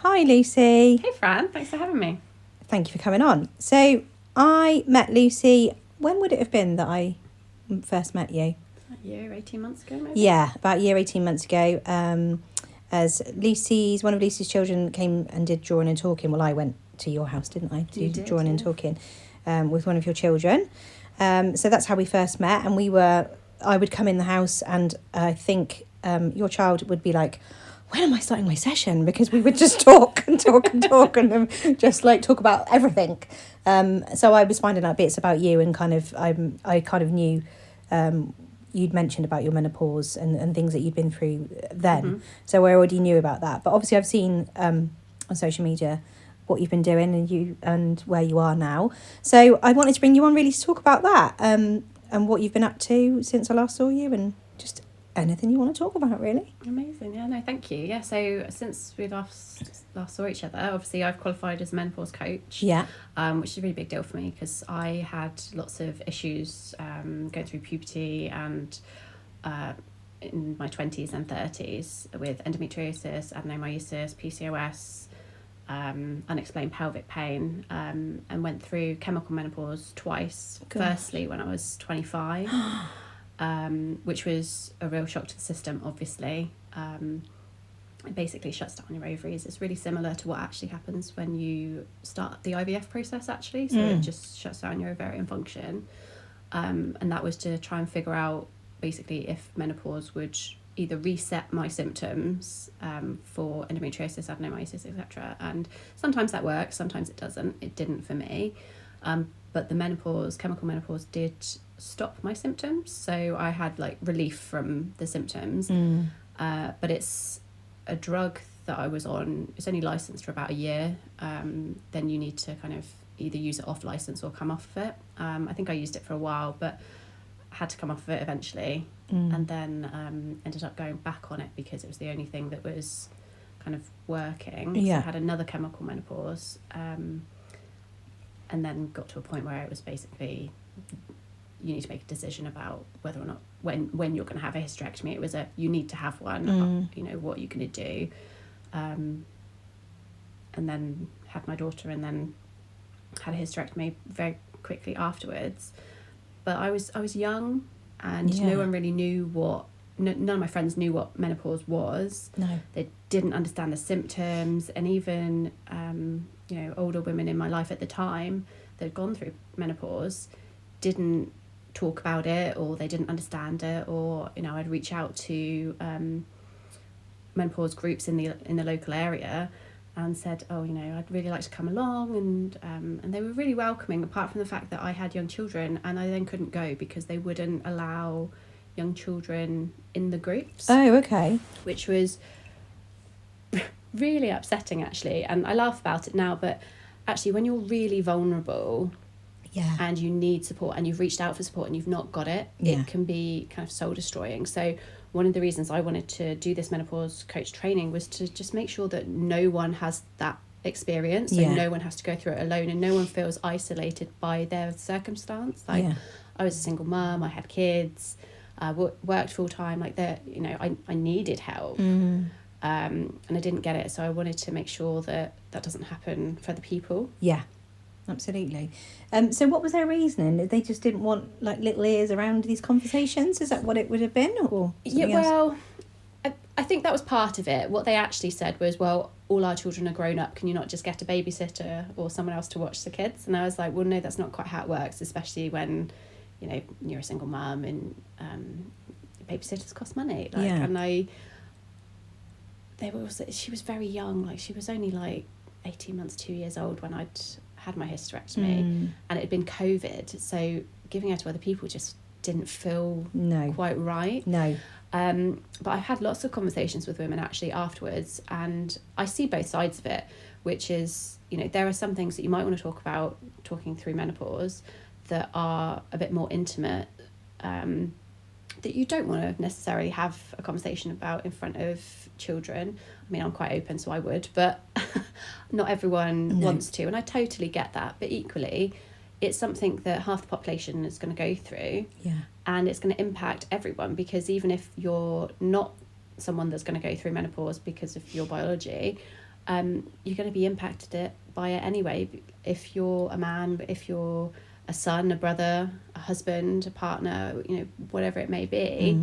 Hi, Lucy. Hey, Fran. Thanks for having me. Thank you for coming on. So, I met Lucy. When would it have been that I first met you? A year, 18 months ago, maybe? Yeah, about a year, 18 months ago. As one of Lucy's children came and did drawing and talking. Well, I went to your house, didn't I? To do drawing and talking with one of your children. So that's how we first met. And I would come in the house and I think your child would be like, when am I starting my session? Because we would just talk and talk and talk and just like talk about everything. So I was finding out bits about you and I kind of knew you'd mentioned about your menopause and things that you'd been through then. Mm-hmm. So I already knew about that. But obviously I've seen on social media what you've been doing and where you are now. So I wanted to bring you on really to talk about that and what you've been up to since I last saw you and just anything you want to talk about, really. Amazing. Yeah, no, thank you. Yeah, so since we last saw each other, obviously I've qualified as a menopause coach. Yeah. Which is a really big deal for me because I had lots of issues going through puberty and in my 20s and 30s with endometriosis, adenomyosis, PCOS, unexplained pelvic pain, and went through chemical menopause twice. Gosh. Firstly, when I was 25. Which was a real shock to the system, obviously. It basically shuts down your ovaries. It's really similar to what actually happens when you start the IVF process, actually. So it just shuts down your ovarian function. And that was to try and figure out, basically, if menopause would either reset my symptoms for endometriosis, adenomyosis, etc. And sometimes that works, sometimes it doesn't. It didn't for me. But the chemical menopause did stop my symptoms. So I had like relief from the symptoms. But it's a drug that I was on. It's only licensed for about a year. Then you need to kind of either use it off license or come off of it. I think I used it for a while, but had to come off of it eventually. And then ended up going back on it because it was the only thing that was kind of working. Yeah. So I had another chemical menopause. And then got to a point where it was basically you need to make a decision about whether or not when you're going to have a hysterectomy. It was you need to have one. What you're going to do, and then had my daughter and then had a hysterectomy very quickly afterwards. But I was young and no one really knew none of my friends knew what menopause was. No, they didn't understand the symptoms, and even older women in my life at the time that had gone through menopause didn't talk about it, or they didn't understand it, or I'd reach out to menopause groups in the local area and said, I'd really like to come along, and they were really welcoming, apart from the fact that I had young children and I then couldn't go because they wouldn't allow young children in the groups. Oh, okay. Which was really upsetting, actually, and I laugh about it now, but actually when you're really vulnerable and you need support and you've reached out for support and you've not got it, it can be kind of soul destroying. So one of the reasons I wanted to do this menopause coach training was to just make sure that no one has that experience, so no one has to go through it alone and no one feels isolated by their circumstance. I was a single mum, I had kids, worked full time, like that, I needed help. And I didn't get it, so I wanted to make sure that doesn't happen for other people. Yeah, absolutely. So what was their reasoning? They just didn't want like little ears around these conversations? Is that what it would have been, or something else? Well, I think that was part of it. What they actually said was, well, all our children are grown up, can you not just get a babysitter or someone else to watch the kids? And I was like, well, no, that's not quite how it works, especially when you're a single mum and babysitters cost money. And she was very young, like she was only like 18 months, 2 years old when I'd had my hysterectomy, and it had been COVID, so giving her to other people just didn't feel quite right. No. But I've had lots of conversations with women actually afterwards, and I see both sides of it, which is, there are some things that you might want to talk about talking through menopause that are a bit more intimate, that you don't want to necessarily have a conversation about in front of children. I mean, I'm quite open, so I would, but not everyone wants to, and I totally get that. But equally, it's something that half the population is going to go through, and it's going to impact everyone, because even if you're not someone that's going to go through menopause because of your biology, you're going to be impacted by it anyway. If you're a man, if you're a son, a brother, a husband, a partner, whatever it may be,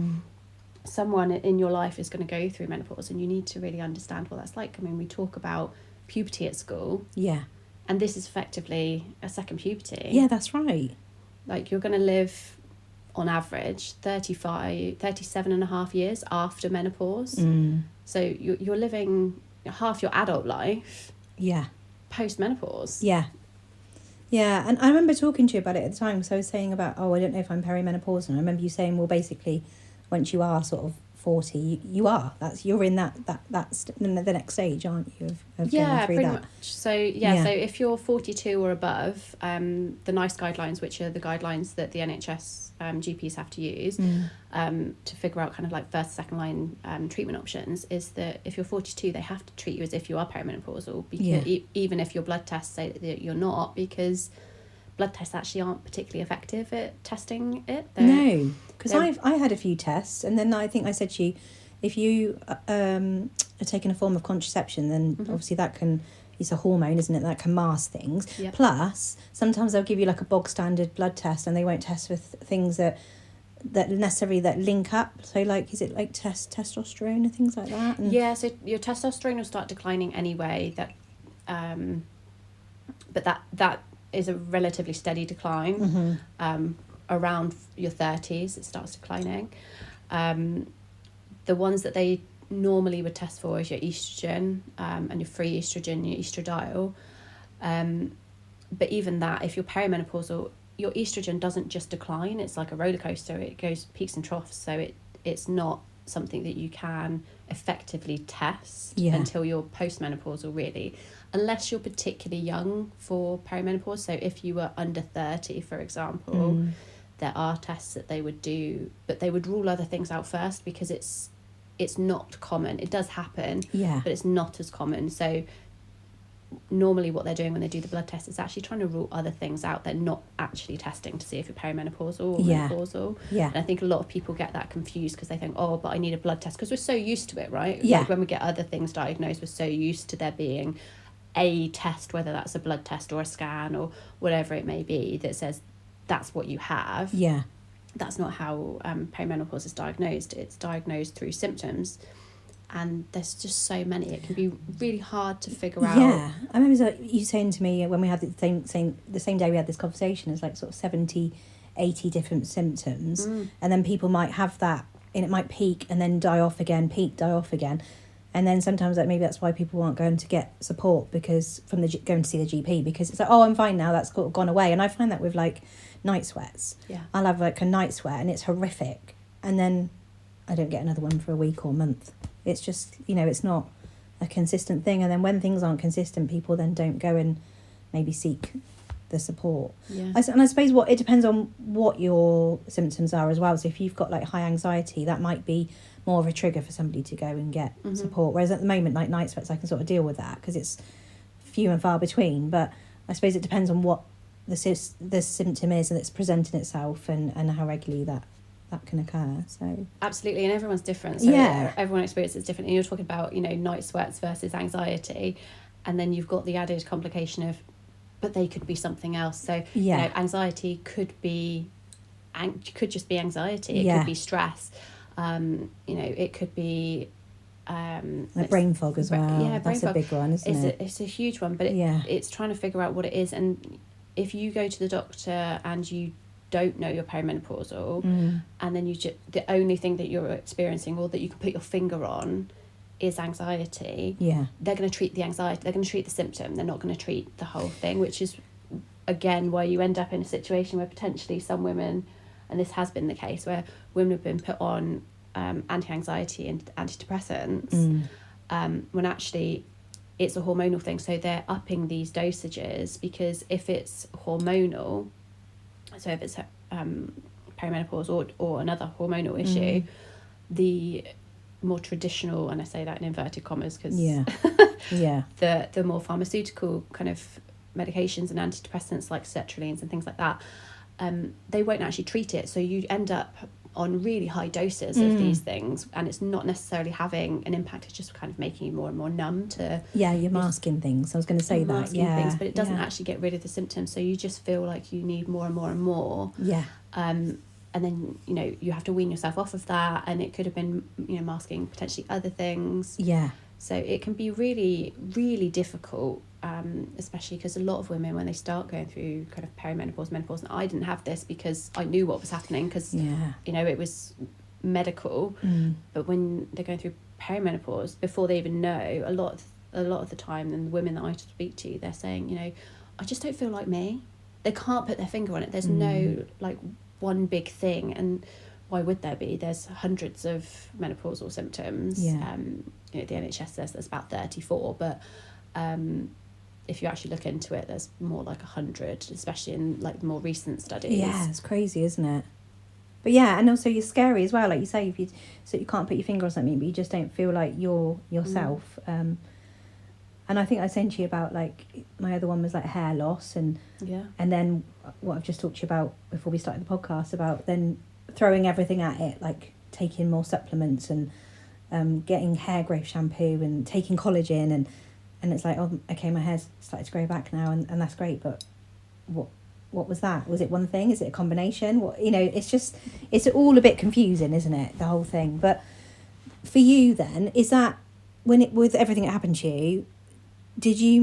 someone in your life is going to go through menopause, and you need to really understand what that's like. I mean, we talk about puberty at school. Yeah. And this is effectively a second puberty. Yeah, that's right. Like, you're going to live, on average, 37 and a half years after menopause. So you're living half your adult life. Yeah. Post-menopause. Yeah. Yeah, and I remember talking to you about it at the time, because I was saying about, I don't know if I'm perimenopausal. And I remember you saying, well, basically, once you are sort of 40, you are. You're in that's the next stage, aren't you? Of going through pretty that. much. So so if you're 42 or above, the NICE guidelines, which are the guidelines that the NHS GPs have to use to figure out kind of like first, second line treatment options, is that if you're 42, they have to treat you as if you are perimenopausal, because even if your blood tests say that you're not, because blood tests actually aren't particularly effective at testing it. No, because I had a few tests, and then I think I said to you, if you are taking a form of contraception, then obviously it's a hormone, isn't it, that can mask things. Yep. Plus, sometimes they'll give you like a bog standard blood test, and they won't test with things that necessarily that link up. So like, is it like testosterone and things like that? And so your testosterone will start declining anyway. But that is a relatively steady decline. Around your 30s it starts declining. The ones that they normally would test for is your estrogen and your free estrogen, your estradiol. But even that, if you're perimenopausal, your estrogen doesn't just decline, it's like a roller coaster. It goes peaks and troughs, so it's not something that you can effectively test until you're postmenopausal, really, unless you're particularly young for perimenopause. So if you were under 30, for example, there are tests that they would do, but they would rule other things out first, because it's not common. It does happen, but it's not as common. So normally what they're doing when they do the blood test is actually trying to rule other things out. They're not actually testing to see if you're perimenopausal or menopausal. And I think a lot of people get that confused, because they think, oh, but I need a blood test, because we're so used to it, right? Like when we get other things diagnosed, we're so used to there being a test, whether that's a blood test or a scan or whatever it may be, that says that's what you have. That's not how perimenopause is diagnosed. It's diagnosed through symptoms, and there's just so many. It can be really hard to figure out. I remember you saying to me when we had the same day we had this conversation, it's like sort of 70, 80 different symptoms, and then people might have that, and it might peak and then die off again, die off again. And then sometimes maybe that's why people aren't going to get support, because going to see the GP, because it's like, oh, I'm fine now, that's gone away. And I find that with like night sweats. I'll have like a night sweat and it's horrific, and then I don't get another one for a week or a month. It's just, it's not a consistent thing. And then when things aren't consistent, people then don't go and maybe seek the support. And I suppose it depends on what your symptoms are as well. So if you've got like high anxiety, that might be more of a trigger for somebody to go and get support. Whereas at the moment, like night sweats, I can sort of deal with that because it's few and far between. But I suppose it depends on what the symptom is and it's presenting itself, and how regularly that can occur. So absolutely, and everyone's different. So everyone experiences it differently. You're talking about night sweats versus anxiety, and then you've got the added complication of, but they could be something else. So anxiety could just be anxiety. It could be stress. It could be like brain fog as well. That's a big one, isn't it? It's a huge one, but it's trying to figure out what it is. And if you go to the doctor and you don't know you're perimenopausal, and then the only thing that you're experiencing or that you can put your finger on is anxiety, they're going to treat the anxiety, they're going to treat the symptom, they're not going to treat the whole thing, which is again why you end up in a situation where potentially some women, and this has been the case, where women have been put on anti-anxiety and antidepressants when actually it's a hormonal thing. So they're upping these dosages, because if it's hormonal, so if it's perimenopause or another hormonal issue, the more traditional, and I say that in inverted commas because the more pharmaceutical kind of medications and antidepressants like sertralines and things like that, they won't actually treat it. So you end up on really high doses of these things, and it's not necessarily having an impact. It's just kind of making you more and more numb to. Yeah, you're masking things. I was going to say that. Masking things, but it doesn't actually get rid of the symptoms. So you just feel like you need more and more and more. Yeah. And then, you know, you have to wean yourself off of that, and it could have been, you know, masking potentially other things. Yeah. So it can be really, really difficult, especially because a lot of women, when they start going through kind of perimenopause, menopause, and I didn't have this because I knew what was happening because, you know, it was medical. But when they're going through perimenopause, before they even know, a lot of the time, and the women that I speak to, they're saying, you know, I just don't feel like me. They can't put their finger on it. There's no, like, one big thing, and why would there be? There's hundreds of menopausal symptoms. You know, the NHS says there's about 34, but if you actually look into it, there's more like 100, especially in like more recent studies. Yeah, it's crazy, isn't it? But yeah, and also you're scary as well, like you say, so you can't put your finger on something, but you just don't feel like you're yourself. And I think I was saying to you about, like, my other one was like hair loss, and then what I've just talked to you about before we started the podcast, about then throwing everything at it, like taking more supplements and getting hair growth shampoo and taking collagen, and it's like, oh, okay, my hair's started to grow back now, and that's great, but what was that? Was it one thing? Is it a combination? What, you know, it's all a bit confusing, isn't it, the whole thing? But for you then, is that with everything that happened to you, did you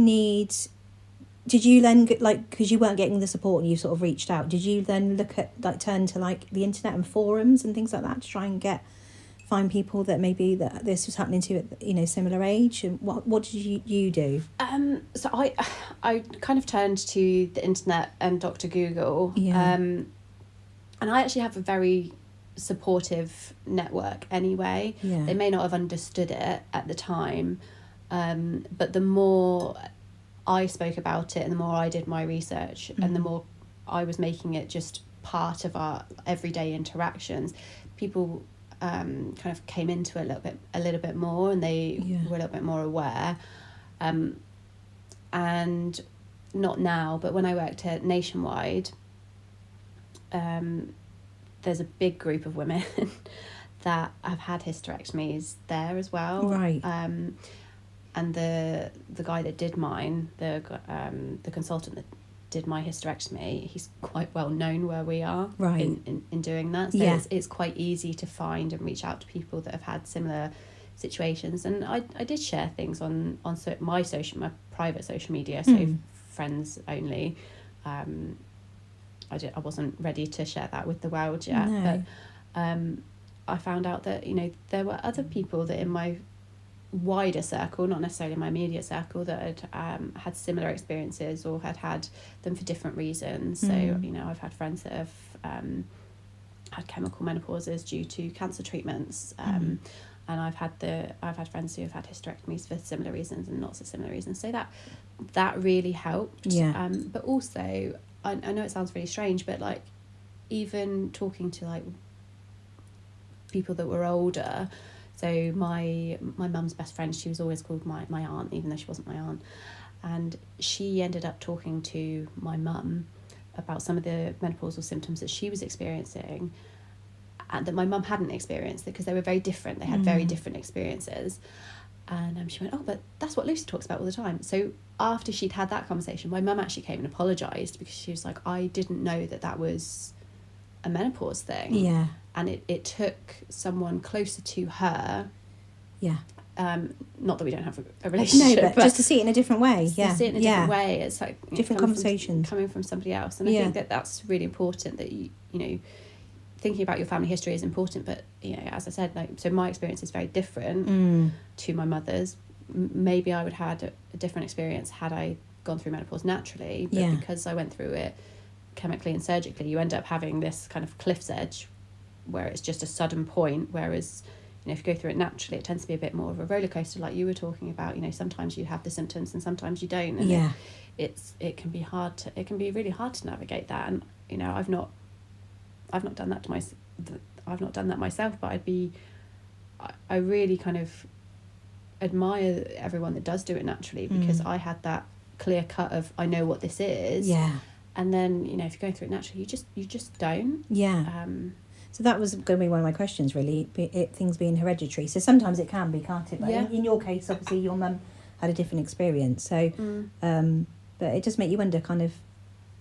then, like, because you weren't getting the support and you sort of reached out, did you then turn to like the internet and forums and things like that to try and find people that maybe that this was happening to at, you know, similar age? And what did you do? So I kind of turned to the internet and Dr. Google. And I actually have a very supportive network anyway. They may not have understood it at the time, but the more I spoke about it and the more I did my research and the more I was making it just part of our everyday interactions, people kind of came into it a little bit more, and they were a little bit more aware. And not now, but when I worked at Nationwide, there's a big group of women that have had hysterectomies there as well. Right. And the guy that did mine, the consultant that did my hysterectomy, he's quite well known where we are in doing that. So it's quite easy to find and reach out to people that have had similar situations. And I did share things on my private social media, so friends only. I wasn't ready to share that with the world yet, but I found out that, you know, there were other people that in my wider circle, not necessarily my immediate circle, that had had similar experiences or had them for different reasons. So, you know, I've had friends that have had chemical menopauses due to cancer treatments, and I've had friends who have had hysterectomies for similar reasons and not so similar reasons. So that really helped. But also, I know it sounds really strange, but like even talking to like people that were older. So my mum's best friend, she was always called my aunt, even though she wasn't my aunt. And she ended up talking to my mum about some of the menopausal symptoms that she was experiencing and that my mum hadn't experienced, because they were very different. They had very different experiences. And she went, oh, but that's what Lucy talks about all the time. So after she'd had that conversation, my mum actually came and apologised, because she was like, I didn't know that was a menopause thing. Yeah. And it took someone closer to her. Yeah. Not that we don't have a relationship. No, but just to see it in a different way. Yeah. To see it in a different way. It's like different conversations coming from somebody else. And I think that that's really important, that you know, thinking about your family history is important. But, you know, as I said, like, so my experience is very different to my mother's. Maybe I would have had a different experience had I gone through menopause naturally. But because I went through it chemically and surgically, you end up having this kind of cliff's edge where it's just a sudden point, whereas, you know, if you go through it naturally, it tends to be a bit more of a roller coaster, like you were talking about. You know, sometimes you have the symptoms and sometimes you don't, and it can be really hard to navigate that. And, you know, I've not done that I've not done that myself, but I really kind of admire everyone that does do it naturally, because I had that clear cut of, I know what this is. And then, you know, if you're going through it naturally, you just don't. So that was going to be one of my questions, really, things being hereditary. So sometimes it can be, can't it? But in your case, obviously, your mum had a different experience. So, but it just make you wonder, kind of,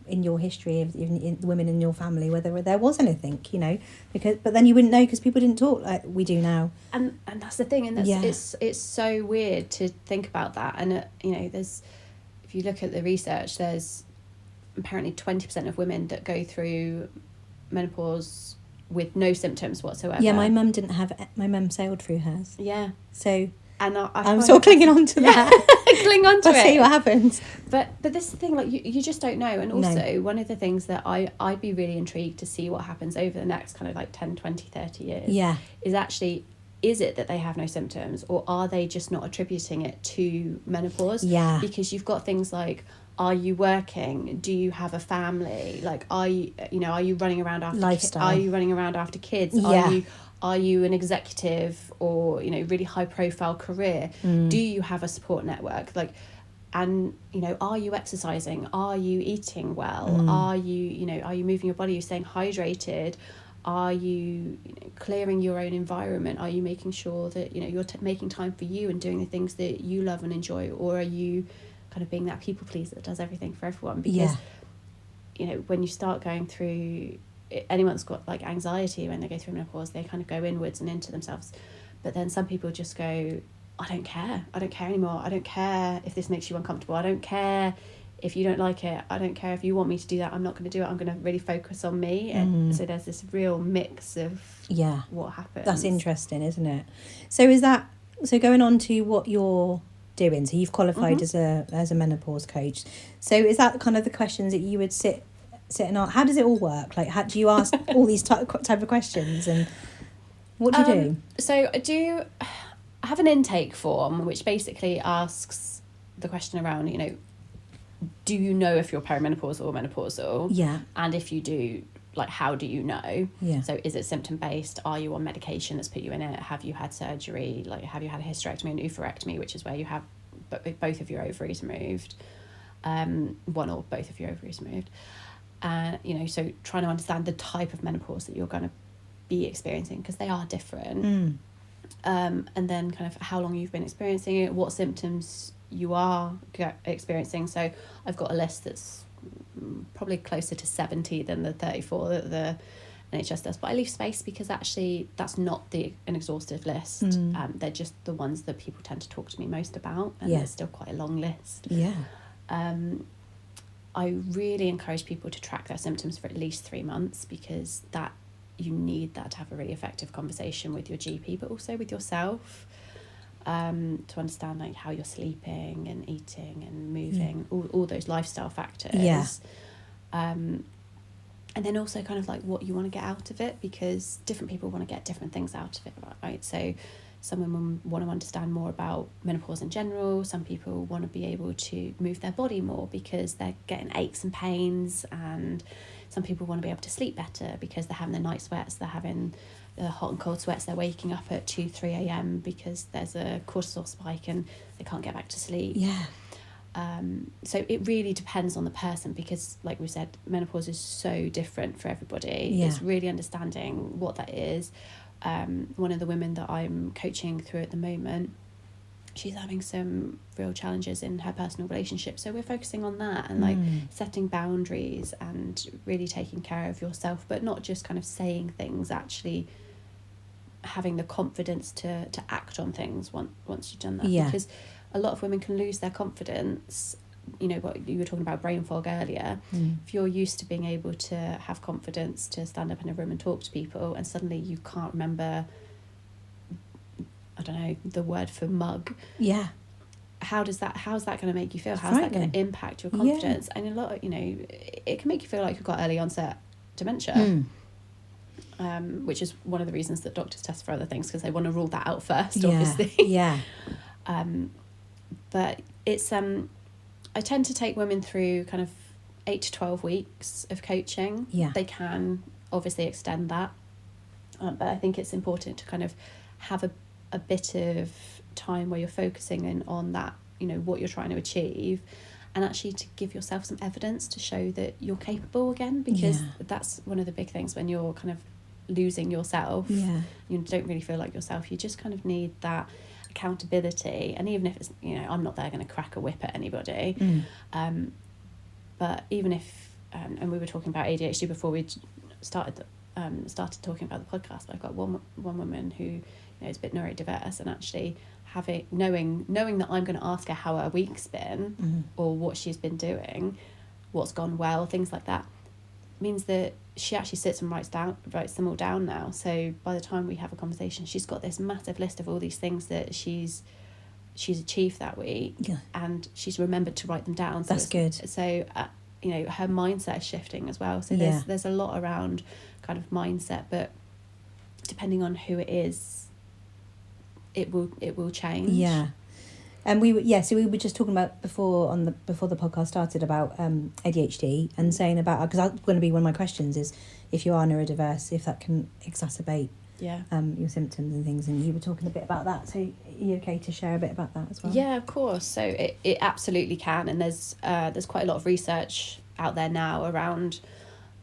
in your history of in the women in your family, whether there was anything, you know, but then you wouldn't know because people didn't talk like we do now. And that's the thing, and it's so weird to think about that. And you know, if you look at the research, there's apparently 20% of women that go through menopause with no symptoms whatsoever. Yeah, my mum sailed through hers. Yeah. So and I'm sort of clinging on to that. Cling on to it. See what happens. But this is the thing, like you just don't know. And also one of the things that I'd be really intrigued to see what happens over the next kind of like 10, 20, 30 years is actually, is it that they have no symptoms, or are they just not attributing it to menopause? Yeah. Because you've got things like, are you working? Do you have a family? Like, are you running around after lifestyle? Are you running around after kids? Yeah. Are you an executive or, you know, really high profile career? Do you have a support network? Like, and, you know, are you exercising? Are you eating well? Are you moving your body? Are you staying hydrated? Are you, clearing your own environment? Are you making sure that, you're making time for you and doing the things that you love and enjoy? Or are you kind of being that people pleaser that does everything for everyone? Because, when you start going through, anyone that's got like anxiety when they go through menopause, they kind of go inwards and into themselves. But then some people just go, I don't care anymore. I don't care if this makes you uncomfortable. I don't care if you don't like it. I don't care if you want me to do that. I'm not going to do it. I'm going to really focus on me. And so there's this real mix of what happens. That's interesting, isn't it? So going on to what you're doing, so you've qualified as a menopause coach. So is that kind of the questions that you would sit and ask? How does it all work? Like, how do you ask all these type of questions, and what do you do? So I have an intake form which basically asks the question around, do you know if you're perimenopausal or menopausal? Yeah. And if you do, like, how do you know? Yeah. So is it symptom based? Are you on medication that's put you in it? Have you had surgery? Like, have you had a hysterectomy and oophorectomy, which is where you have both of your ovaries removed, one or both of your ovaries removed? So trying to understand the type of menopause that you're going to be experiencing, because they are different. And then kind of how long you've been experiencing it, what symptoms you are experiencing. So I've got a list that's probably closer to 70 than the 34 that the NHS does, but I leave space because actually that's not an exhaustive list. They're just the ones that people tend to talk to me most about, and there's still quite a long list. I really encourage people to track their symptoms for at least 3 months, because that you need that to have a really effective conversation with your GP, but also with yourself, to understand like how you're sleeping and eating and moving, all those lifestyle factors. And then also kind of like what you want to get out of it, because different people want to get different things out of it, right? So some women want to understand more about menopause in general. Some people want to be able to move their body more because they're getting aches and pains, and some people want to be able to sleep better because they're having the night sweats, they're having the hot and cold sweats, they're waking up at 2-3 a.m. because there's a cortisol spike and they can't get back to sleep. So it really depends on the person, because like we said, menopause is so different for everybody. It's really understanding what that is. One of the women that I'm coaching through at the moment, she's having some real challenges in her personal relationship, so we're focusing on that and like setting boundaries and really taking care of yourself, but not just kind of saying things, actually having the confidence to act on things once you've done that. Because a lot of women can lose their confidence. What you were talking about, brain fog earlier. If you're used to being able to have confidence to stand up in a room and talk to people, and suddenly you can't remember, I don't know, the word for mug. How's that going to make you feel? How's that going to impact your confidence? And a lot of, it can make you feel like you've got early onset dementia. Which is one of the reasons that doctors test for other things, because they want to rule that out first, obviously. But it's I tend to take women through kind of 8 to 12 weeks of coaching. They can obviously extend that, but I think it's important to kind of have a bit of time where you're focusing in on that, what you're trying to achieve, and actually to give yourself some evidence to show that you're capable again, because that's one of the big things when you're kind of losing yourself. Yeah. You don't really feel like yourself. You just kind of need that accountability. And even if it's, I'm not there going to crack a whip at anybody. But even if, and we were talking about ADHD before we started talking about the podcast, I've got one woman who is a bit neurodiverse, and actually knowing that I'm going to ask her how her week's been or what she's been doing, what's gone well, things like that, means that she actually sits and writes them all down now. So by the time we have a conversation, she's got this massive list of all these things that she's achieved that week, and she's remembered to write them down. So that's good. So her mindset is shifting as well. So there's a lot around kind of mindset, but depending on who it is, it will change. Yeah. And we were just talking about before the podcast started about ADHD, and saying about, because that's going to be one of my questions, is if you are neurodiverse, if that can exacerbate your symptoms and things, and you were talking a bit about that, so are you okay to share a bit about that as well? Yeah, of course. So it absolutely can, and there's quite a lot of research out there now around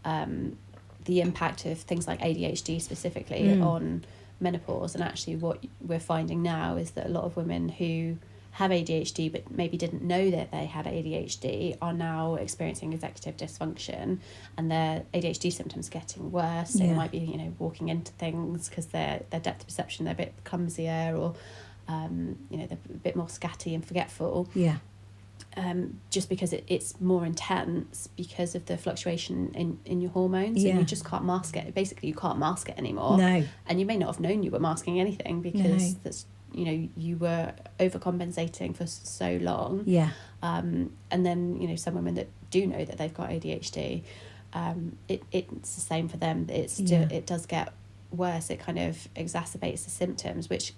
the impact of things like ADHD specifically on menopause. And actually what we're finding now is that a lot of women who have ADHD but maybe didn't know that they had ADHD are now experiencing executive dysfunction, and their ADHD symptoms are getting worse. So they might be walking into things because their depth of perception, they're a bit clumsier, or they're a bit more scatty and forgetful. Just because it's more intense because of the fluctuation in your hormones, and you just can't mask it. Basically, you can't mask it anymore. No. And you may not have known you were masking anything because that's you were overcompensating for so long. And then some women that do know that they've got ADHD, it's the same for them. It does get worse. It kind of exacerbates the symptoms, which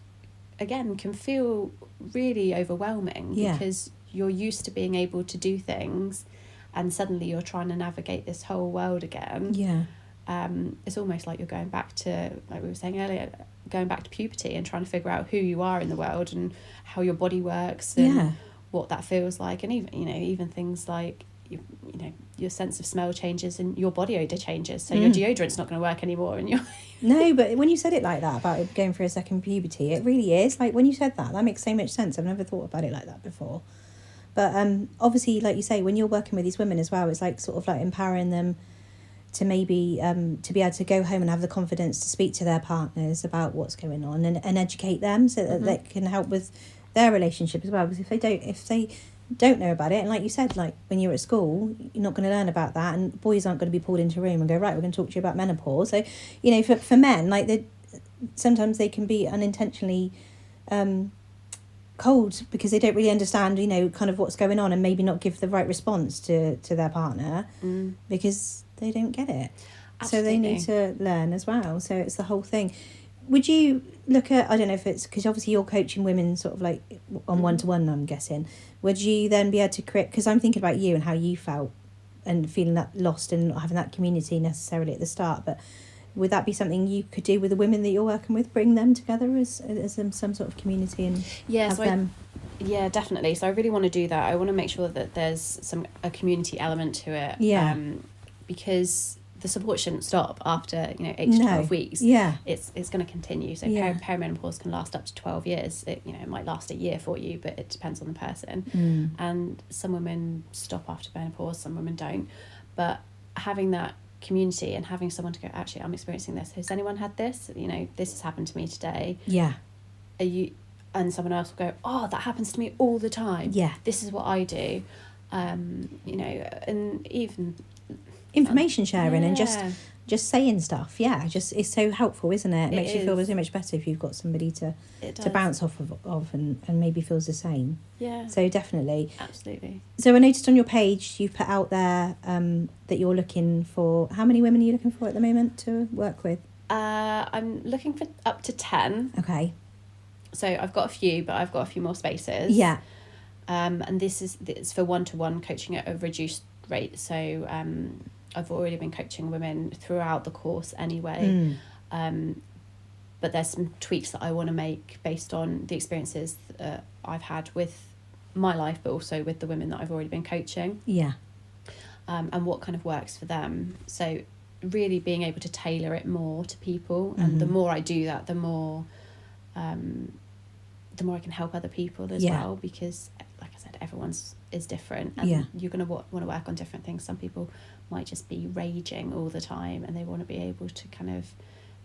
again can feel really overwhelming because you're used to being able to do things, and suddenly you're trying to navigate this whole world again. It's almost like you're going back to, like we were saying earlier, going back to puberty and trying to figure out who you are in the world and how your body works and what that feels like. And even things like your sense of smell changes and your body odor changes, so your deodorant's not going to work anymore, and you're No, but when you said it like that about it going through a second puberty, it really is. Like, when you said that makes so much sense. I've never thought about it like that before. But obviously, like you say, when you're working with these women as well, it's like sort of like empowering them to maybe to be able to go home and have the confidence to speak to their partners about what's going on, and educate them so that they can help with their relationship as well. Because if they don't know about it, and like you said, like when you're at school, you're not going to learn about that, and boys aren't going to be pulled into a room and go, right, we're going to talk to you about menopause. So for men, like sometimes they can be unintentionally cold because they don't really understand kind of what's going on, and maybe not give the right response to their partner because they don't get it. Absolutely. So they need to learn as well. So it's the whole thing. Would you look at, I don't know if it's because obviously you're coaching women sort of like on one-to-one, I'm guessing, would you then be able to create, because I'm thinking about you and how you felt and feeling that lost and not having that community necessarily at the start, but would that be something you could do with the women that you're working with, bring them together as some sort of community and have them? Yeah, definitely. So I really want to do that. I want to make sure that there's a community element to it. Because the support shouldn't stop after 8 to 12 weeks. It's going to continue. So perimenopause can last up to 12 years. It might last a year for you, but it depends on the person. And some women stop after menopause, some women don't. But having that community and having someone to go, actually, I'm experiencing this. Has anyone had this? This has happened to me today. Are you? And someone else will go, oh, that happens to me all the time. This is what I do. And even information sharing and just saying stuff. It's so helpful, isn't it? It makes you feel so much better if you've got somebody to bounce off of and maybe feels the same. So definitely. Absolutely. So I noticed on your page you've put out there that you're looking for, how many women are you looking for at the moment to work with? I'm looking for up to 10. Okay. So I've got a few, but I've got a few more spaces. And it's for one-to-one coaching at a reduced rate. So I've already been coaching women throughout the course anyway. But there's some tweaks that I want to make based on the experiences that I've had with my life, but also with the women that I've already been coaching. And what kind of works for them. So really being able to tailor it more to people. And the more I do that, the more I can help other people as well, because like I said, everyone's is different, and you're going to want to work on different things. Some people might just be raging all the time, and they want to be able to kind of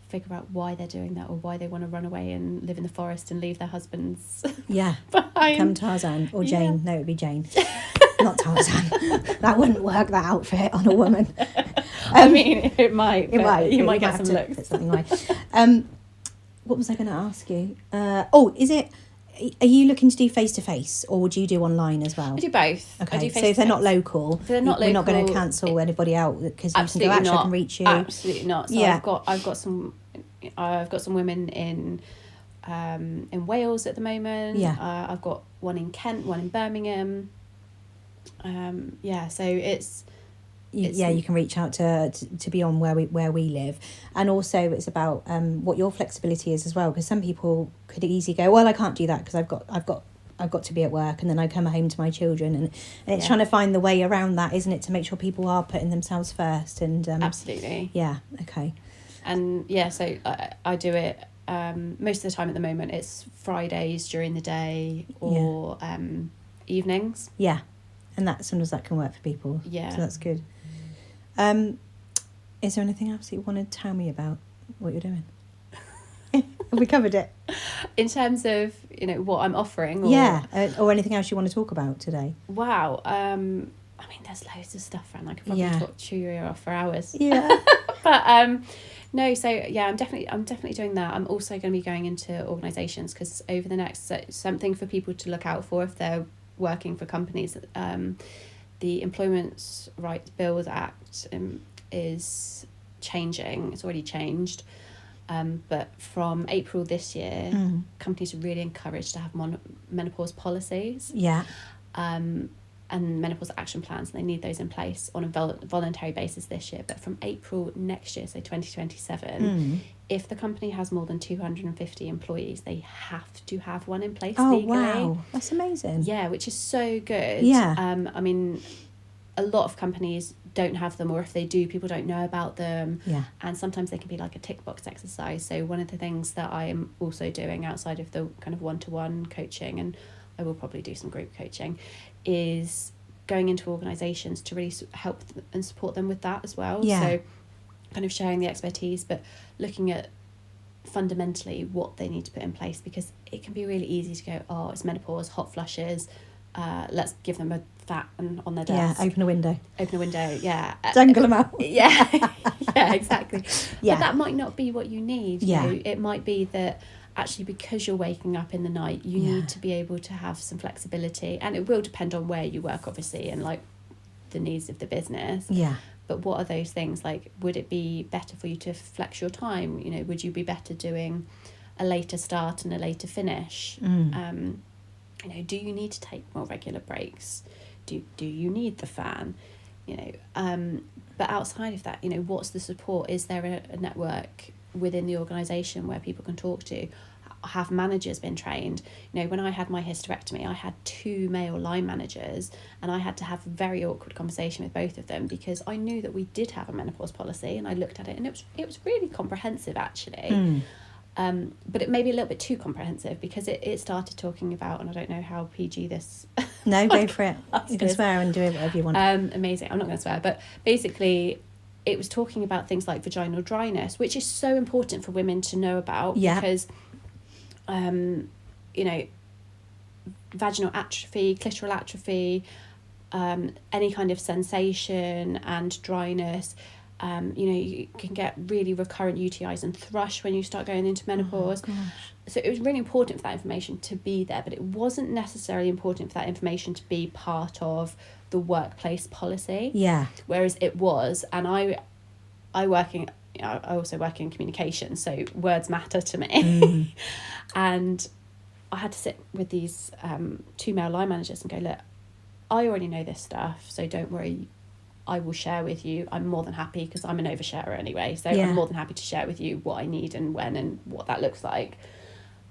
figure out why they're doing that, or why they want to run away and live in the forest and leave their husbands behind. Come Tarzan or Jane. No, it'd be Jane. Not Tarzan. That wouldn't work, that outfit on a woman. I mean, it might. You might get some looks. Put something right. What was I going to ask you? Are you looking to do face-to-face, or would you do online as well? I do both. Okay, I do so if they're not local, we're not going to cancel anybody out because you can go, actually I can reach you. Absolutely not. So I've got some women in Wales at the moment. Yeah. I've got one in Kent, one in Birmingham. So it's you can reach out to be on where we live, and also it's about what your flexibility is as well, because some people could easily go, well, I can't do that because I've got to be at work, and then I come home to my children, and it's trying to find the way around that, isn't it, to make sure people are putting themselves first. And absolutely, okay. And so I do it most of the time at the moment. It's Fridays during the day or evenings. Yeah, and sometimes that can work for people. Yeah, so that's good. Is there anything else you want to tell me about what you're doing? Have we covered it? In terms of, what I'm offering? Or... or anything else you want to talk about today? Wow. I mean, there's loads of stuff, Fran. I could probably talk to you off for hours. Yeah. But no, so I'm definitely doing that. I'm also going to be going into organisations, because over the next, something for people to look out for if they're working for companies. The Employment Rights Bills Act is changing. It's already changed. But from April this year, companies are really encouraged to have menopause policies. Yeah. And menopause action plans, and they need those in place on a voluntary basis this year. But from April next year, so 2027, if the company has more than 250 employees, they have to have one in place legally. Wow, that's amazing. Yeah, which is so good. Yeah. I mean, a lot of companies don't have them, or if they do, people don't know about them. Yeah. And sometimes they can be like a tick box exercise. So one of the things that I am also doing outside of the kind of one-to-one coaching, and I will probably do some group coaching, is going into organisations to really help and support them with that as well. Yeah. So kind of sharing the expertise, but looking at fundamentally what they need to put in place, because it can be really easy to go, oh, it's menopause, hot flushes, let's give them a fat on their desk. Yeah, open a window, yeah. dangle them out. Yeah. Yeah, exactly. Yeah. But that might not be what you need. Yeah. It might be that actually, because you're waking up in the night, you need to be able to have some flexibility, and it will depend on where you work, obviously, and like the needs of the business. Yeah. But what are those things? Like, would it be better for you to flex your time? Would you be better doing a later start and a later finish? Do you need to take more regular breaks? Do you need the fan? But outside of that, what's the support? Is there a network within the organisation where people can talk to? Have managers been trained? When I had my hysterectomy, I had 2 male line managers, and I had to have a very awkward conversation with both of them, because I knew that we did have a menopause policy, and I looked at it, and it was really comprehensive, actually. But it may be a little bit too comprehensive, because it started talking about, and I don't know how PG this... No, go for it. You can swear and do whatever you want. Amazing. I'm not going to swear, but basically it was talking about things like vaginal dryness, which is so important for women to know about, because vaginal atrophy, clitoral atrophy, any kind of sensation and dryness, you can get really recurrent UTIs and thrush when you start going into menopause. So it was really important for that information to be there, but it wasn't necessarily important for that information to be part of the workplace policy. Yeah. Whereas it was, and I also work in communication, so words matter to me. And I had to sit with these 2 male line managers and go, look, I already know this stuff, so don't worry, I will share with you. I'm more than happy, because I'm an oversharer anyway, so I'm more than happy to share with you what I need and when and what that looks like.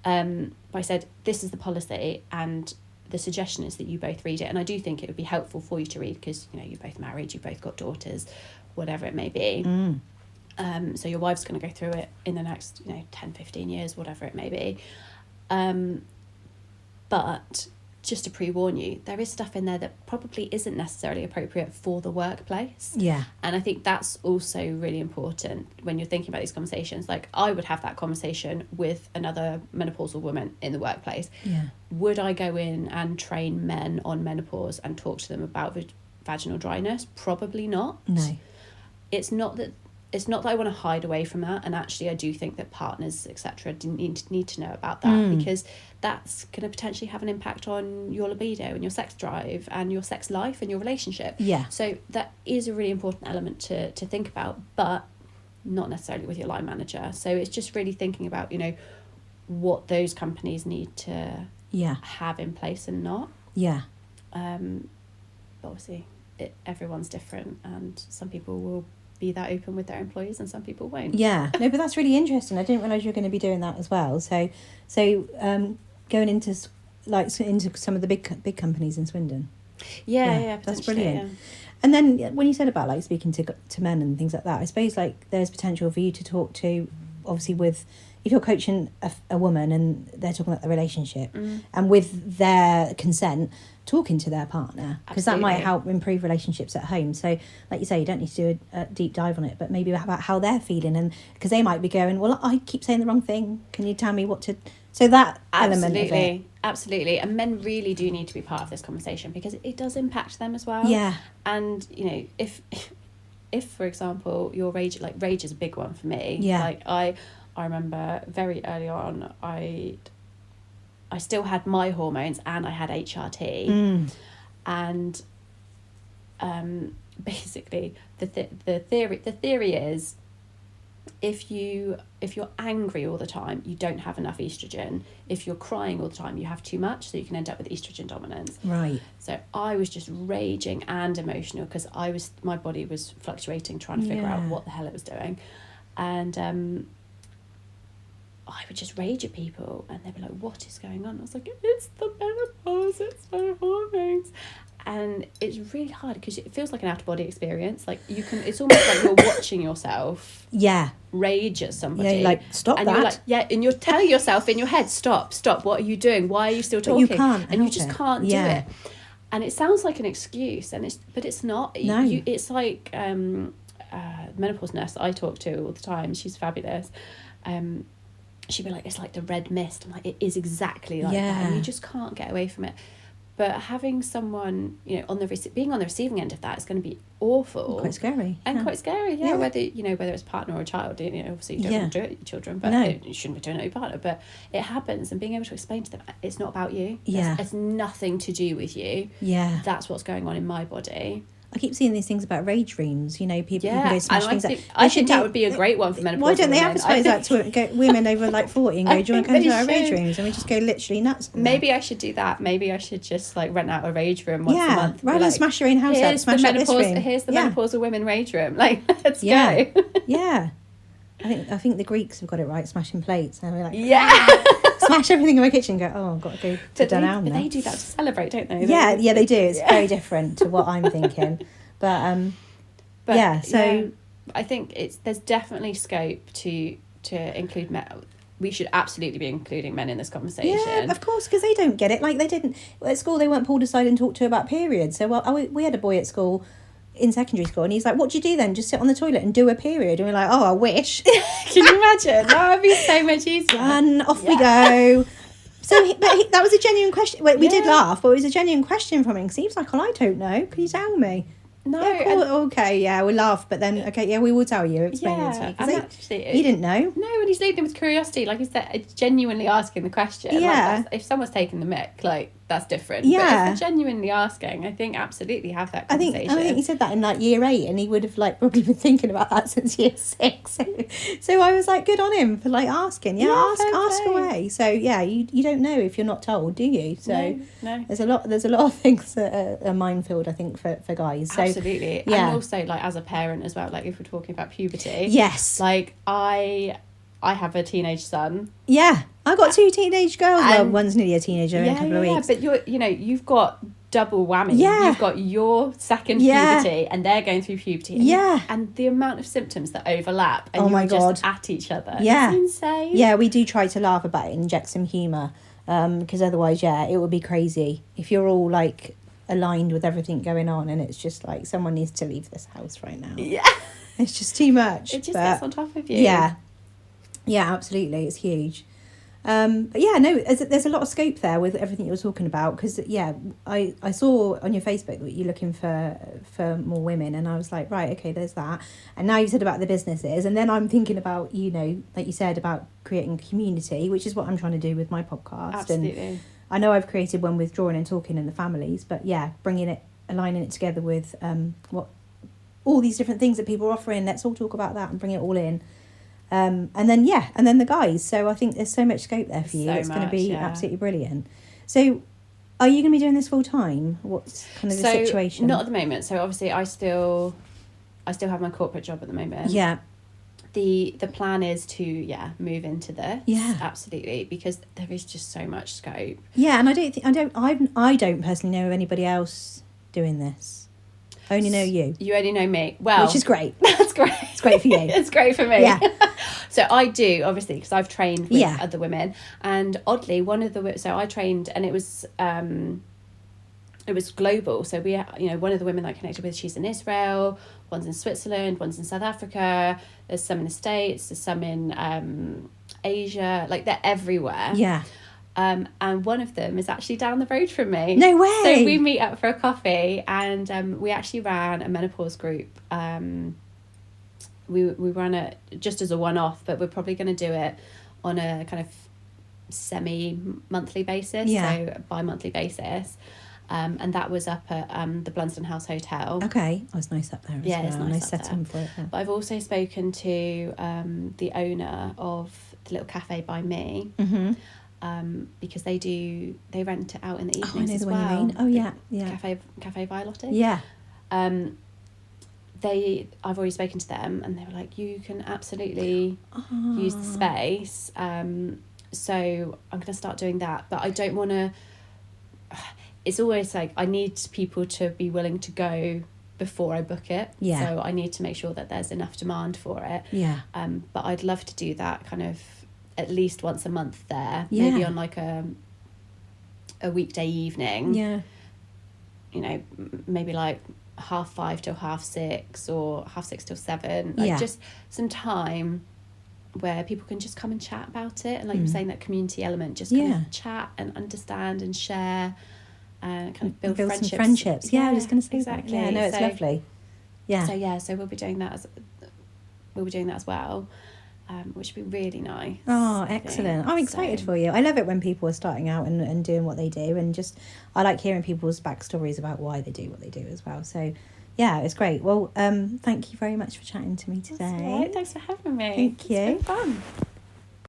But I said, this is the policy, and the suggestion is that you both read it, and I do think it would be helpful for you to read, because you're both married, you've both got daughters, whatever it may be. So your wife's going to go through it in the next 10, 15 years, whatever it may be. But just to pre-warn you, there is stuff in there that probably isn't necessarily appropriate for the workplace. Yeah. And I think that's also really important when you're thinking about these conversations. Like, I would have that conversation with another menopausal woman in the workplace. Yeah. Would I go in and train men on menopause and talk to them about vaginal dryness? Probably not. No. It's not that I want to hide away from that, and actually I do think that partners, etc., need to know about that, because that's going to potentially have an impact on your libido and your sex drive and your sex life and your relationship. Yeah. So that is a really important element to think about, but not necessarily with your line manager. So it's just really thinking about, what those companies need to have in place and not. Yeah. Obviously, everyone's different, and some people will be that open with their employees and some people won't. Yeah. No, but that's really interesting. I didn't realise you were going to be doing that as well. So going into some of the big companies in Swindon. Yeah, that's brilliant. Yeah. And then when you said about like speaking to men and things like that, I suppose like there's potential for you to talk to, obviously, with if you're coaching a woman and they're talking about the relationship and with their consent, talking to their partner, because that might help improve relationships at home. So like you say, you don't need to do a deep dive on it, but maybe about how they're feeling, and because they might be going, well, I keep saying the wrong thing, can you tell me what to... So that element of it. Absolutely. And men really do need to be part of this conversation, because it does impact them as well. Yeah. And if for example your rage is a big one for me. Yeah. Like I remember very early on, I still had my hormones and I had HRT, and basically the theory is if you're angry all the time, you don't have enough estrogen. If you're crying all the time, you have too much, so you can end up with estrogen dominance. Right. So I was just raging and emotional because my body was fluctuating, trying to figure out what the hell it was doing, and I would just rage at people, and they'd be like, what is going on? I was like, it's the menopause, it's my hormones. And it's really hard because it feels like an out-of-body experience. Like it's almost like you're watching yourself rage at somebody. Yeah, you're like, stop and that. You're like, and you're telling yourself in your head, stop, what are you doing? Why are you still talking? But you can't. And you just can't do it. And it sounds like an excuse, but it's not. No. It's like menopause nurse that I talk to all the time. She's fabulous. She'd be like, it's like the red mist. I'm like, it is exactly like that. And you just can't get away from it. But having someone, being on the receiving end of that is going to be awful. And quite scary. And quite scary, whether it's a partner or a child, obviously you don't want to do it with your children, but you shouldn't be doing it with your partner. But it happens, and being able to explain to them, it's not about you. It's nothing to do with you. Yeah. That's what's going on in my body. I keep seeing these things about rage rooms, people who go smash things out. I think that would be a great one for menopause. Why don't they advertise that to women over like 40 and go, do you want to come to our rage rooms? And we just go literally nuts. Maybe I should do that. Maybe I should just like rent out a rage room once a month. Rather than smash your own house out, smash out this room. Here's the menopausal women rage room. Like, let's go. Yeah. I think the Greeks have got it right, smashing plates. And we're like, smash everything in my kitchen and go, I've got to go to Dunelm now. They do that to celebrate, don't they? Yeah, they do. It's very different to what I'm thinking. But I think there's definitely scope to include men. We should absolutely be including men in this conversation. Yeah, of course, because they don't get it. Like they didn't at school. They weren't pulled aside and talked to about periods. So we had a boy at school, in secondary school, and he's like, "What do you do then? Just sit on the toilet and do a period?" And we're like, "Oh, I wish." Can you imagine? That would be so much easier. And off we go. So, that was a genuine question. We did laugh, but it was a genuine question from him. Seems like, I don't know. Can you tell me? No. Yeah, cool. Okay, we'll laugh, but then, we will tell you, explain it to you. Because he didn't know. No, and he's leading with curiosity. Like, he's genuinely asking the question. Yeah. Like, if someone's taking the mick, like, that's different. Yeah. But if they're genuinely asking, I think absolutely have that conversation. I think he said that in, like, year 8, and he would have, like, probably been thinking about that since year 6. So I was like, good on him for, like, asking. Ask away. So, you don't know if you're not told, do you? So no. There's a lot of things that are minefield, I think, for guys. So, absolutely. Yeah. And also, like, as a parent as well, like, if we're talking about puberty. Yes. Like, I have a teenage son. Yeah. I've got 2 teenage girls. Well, one's nearly a teenager in a couple of weeks. But you've got double whammy. Yeah. You've got your second Yeah. puberty and they're going through puberty. And the amount of symptoms that overlap and you're just at each other. Yeah. It's insane. Yeah, we do try to laugh about it and inject some humour, because otherwise, it would be crazy. If you're all like aligned with everything going on and it's just like someone needs to leave this house right now. Yeah. It's just too much. It just gets on top of you. Yeah. Yeah, absolutely. It's huge. But yeah, no, there's a lot of scope there with everything you're talking about, because I saw on your Facebook that you're looking for more women, and I was like, right, okay, there's that. And now you said about the businesses, and then I'm thinking about, like you said, about creating community, which is what I'm trying to do with my podcast. Absolutely. And I know I've created one with drawing and talking in the families, but aligning it together with what all these different things that people are offering. Let's all talk about that and bring it all in. And then the guys. So I think there's so much scope there for you. It's going to be absolutely brilliant. So are you going to be doing this full time? What's kind of the situation? Not at the moment. So obviously I still have my corporate job at the moment. Yeah. The plan is to move into this. Yeah. Absolutely, because there is just so much scope. Yeah, and I don't personally know anybody else doing this. I only know you. You only know me. Well, which is great. That's great. It's great for you. It's great for me. Yeah. So I do, obviously, because I've trained with other women, and oddly, I trained, and it was global. So one of the women that I connected with, she's in Israel, one's in Switzerland, one's in South Africa. There's some in the States. There's some in Asia. Like, they're everywhere. Yeah. And one of them is actually down the road from me. No way. So we meet up for a coffee, and we actually ran a menopause group. We ran it just as a one-off, but we're probably going to do it on a kind of semi-monthly basis, so bi-monthly basis. And that was up at the Blunsdon House Hotel. Okay, it was nice up there as well. It's nice setting for it. Yeah. But I've also spoken to the owner of the little cafe by me. Mm-hmm. Because they rent it out in the evenings I know as the well. one you mean. Oh yeah. Cafe Violetti. Yeah. I've already spoken to them, and they were like, you can absolutely use the space. So I'm going to start doing that, but I don't want to. It's always like I need people to be willing to go before I book it. Yeah. So I need to make sure that there's enough demand for it. Yeah. But I'd love to do that kind of at least once a month there, maybe on like a weekday evening. Yeah. Maybe like 5:30 till 6:30, or 6:30 till 7:00. Like just some time where people can just come and chat about it, and like you were saying, that community element, just kind of chat and understand and share, and kind of build friendships. Some friendships. Yeah, I was going to say exactly. That. Yeah, no, it's lovely. Yeah. So we'll be doing that as well. Which would be really nice. Oh, excellent. I'm excited for you. I love it when people are starting out and doing what they do, and just I like hearing people's backstories about why they do what they do as well. So yeah, it's great. Well, thank you very much for chatting to me today. That's all right. Thanks for having me. Thank you. It's been fun.